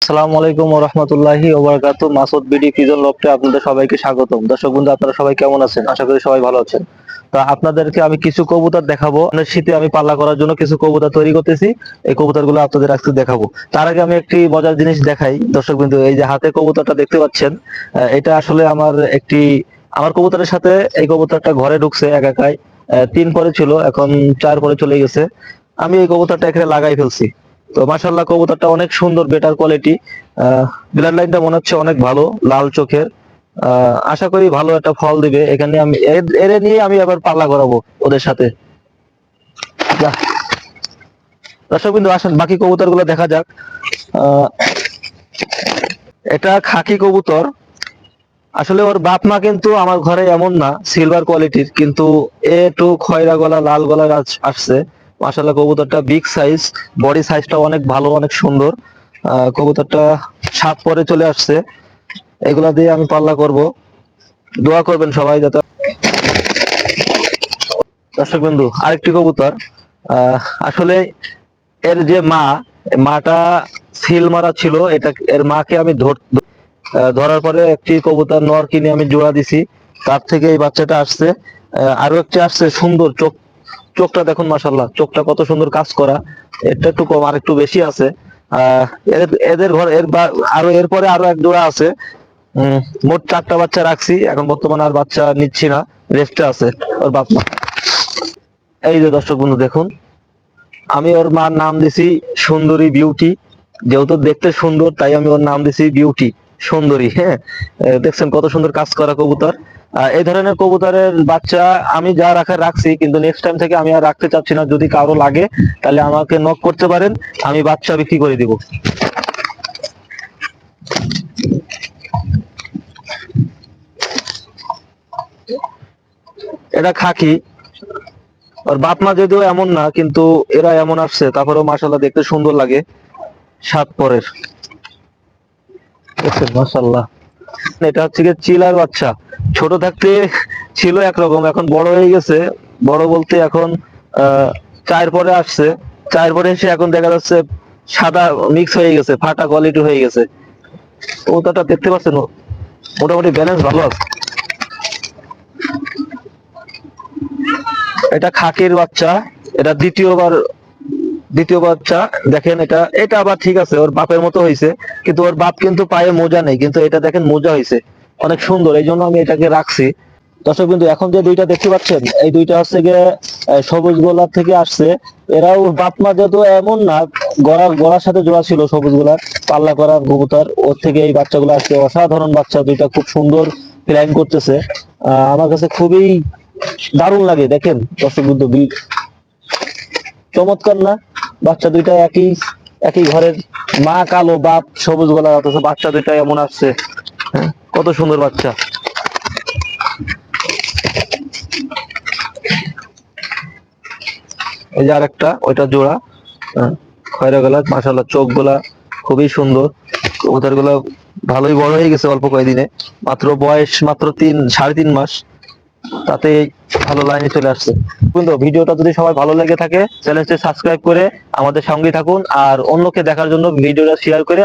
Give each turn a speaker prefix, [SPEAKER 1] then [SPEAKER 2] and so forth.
[SPEAKER 1] আসসালামু আলাইকুম ওয়া রাহমাতুল্লাহি ওয়া বারাকাতুহু। মাসুদ বিডি ফিজন লফটে আপনাদের সবাইকে স্বাগতম। দর্শক বন্ধু, আপনারা সবাই কেমন আছেন? আশা করি সবাই ভালো আছেন। তো আপনাদেরকে আমি কিছু কবুতর দেখাবো। মানে শীতে আমি পাল্লা করার জন্য কিছু কবুতর তৈরি করতেছি। এই কবুতরগুলো আপনাদের আজকে দেখাবো। তার আগে আমি একটি মজার জিনিস দেখাই দর্শক বিন্দু। এই যে হাতে কবুতরটা দেখতে পাচ্ছেন, এটা আসলে আমার কবুতরের সাথে এই কবুতরটা ঘরে ঢুকছে একাই। তিন পরে ছিল, এখন চার পরে চলে গেছে। আমি এই কবুতরটা এখানে লাগাই ফেলছি। তো মাশাআল্লাহ, কবুতরটা অনেক সুন্দর, বেটার কোয়ালিটি। ব্লাড লাইনটা মনে হচ্ছে অনেক ভালো, লাল চোখের। আশা করি ভালো একটা ফল দিবে। এখানে আমি এর নিয়ে আমি আবার পাল্লা করাবো ওদের সাথে। যা, দর্শক বিন্দু আসেন বাকি কবুতর গুলো দেখা যাক। আহ, এটা খাকি কবুতর। আসলে ওর বাপ মা কিন্তু আমার ঘরে এমন না, সিলভার কোয়ালিটির, কিন্তু এ একটু খয়রা গলা লাল গলার আসছে। মাশাআল্লাহ, কবুতরটা বিগ সাইজ, বডি সাইজটা অনেক ভালো, অনেক সুন্দর। কবুতরটা সাত পরে চলে আসছে। এগুলা দিয়ে আমি পাল্লা করব। দোয়া করবেন সবাই যাতে। দর্শক বন্ধু, আরেকটি কবুতর। আহ, আসলে এর যে মাটা সিল মারা ছিল। এটা এর মাকে আমি ধরার পরে একটি কবুতর নর কিনে আমি জোড়া দিছি। তার থেকে এই বাচ্চাটা আসছে। আরো একটি আসছে, সুন্দর চোখটা দেখুন, মাশাল্লাহ, চোখটা কত সুন্দর কাজ করা। এটা একটু কম, আর একটু বেশি আছে। আহ এদের ঘর আরো এরপরে আরো এক জোড়া আছে। উম, মোট চারটা বাচ্চা রাখছি এখন, বর্তমানে আর বাচ্চা নিচ্ছি না, রেস্টে আছে ওর বাপ মা। এই যে দর্শক বন্ধু দেখুন, আমি ওর মার নাম দিছি সুন্দরী বিউটি। যেহেতু দেখতে সুন্দর, তাই আমি ওর নাম দিছি বিউটি, সুন্দরী। হ্যাঁ, দেখছেন কত সুন্দর কাজ করা কবুতর। এই ধরনের কবুতরের বাচ্চা আমি যা রাখার রাখছি, কিন্তু নেক্সট টাইম থেকে আমি আর রাখতে চাচ্ছি না। যদি কারো লাগে তাহলে আমাকে নক করতে পারেন, আমি বাচ্চা বিক্রি করে দিব। এটা খাকি। ওর বাপ মা যদিও এমন না, কিন্তু এরা এমন আসছে, তারপরেও মাশাল্লাহ দেখতে সুন্দর লাগে। সাত পরের, দেখছেন মাশাল্লাহ। এটা হচ্ছে গিয়ে চিলার বাচ্চা। ছোট থাকতে ছিল একরকম, এখন বড় হয়ে গেছে। বড় বলতে এখন চার পরে আসছে। চার পরে এসে এখন দেখা যাচ্ছে সাদা মিক্স হয়ে গেছে, ফাটা কোয়ালিটি হয়ে গেছে। ওটা দেখতে পাচ্ছেন, মোটামুটি ব্যালেন্স ভালো আছে। এটা খাকির বাচ্চা। এটা দ্বিতীয় বাচ্চা। দেখেন, এটা এটা আবার ঠিক আছে, ওর বাপের মতো হয়েছে। কিন্তু ওর বাপ কিন্তু পায়ে মোজা নেই, কিন্তু এটা দেখেন মোজা হয়েছে, অনেক সুন্দর। এই জন্য আমি এটাকে রাখছি। দর্শক বিন্দু, এখন যে দুইটা দেখতে পাচ্ছেন, এই দুইটা হচ্ছে গিয়ে সবুজ গোলাপ থেকে আসছে। এরাও বাপ মা যত এমন না, গড়ার সাথে জোড়া ছিল সবুজ গোলাপ, পাল্লা করার কবুতর। ওর থেকে এই বাচ্চাগুলো আসছে, অসাধারণ বাচ্চা দুইটা, খুব সুন্দর ফ্লাইং করতেছে। আমার কাছে খুবই দারুণ লাগে। দেখেন দর্শক বিন্দু, চমৎকার না? বাচ্চা দুইটা একই একই ঘরের, মা কালো, বাপ সবুজ গলা, অথচ বাচ্চা দুইটা এমন আসছে। হ্যাঁ, কত সুন্দর বাচ্চা। এই যে আরেকটা, ওইটা জোড়া। হ্যাঁ, খয়রা গলা, মাশাআল্লাহ, চোখ গুলা খুবই সুন্দর। কবুতর গুলা ভালোই বড় হয়ে গেছে অল্প কয়েকদিনে। মাত্র বয়স মাত্র 3.5 মাস, তাতে ভালো লাইনে চলে আসছে। কিন্তু ভিডিওটা যদি সবাই ভালো লেগে থাকে, চ্যানেলটি সাবস্ক্রাইব করে আমাদের সঙ্গে থাকুন, আর অন্যকে দেখার জন্য ভিডিওটা শেয়ার করে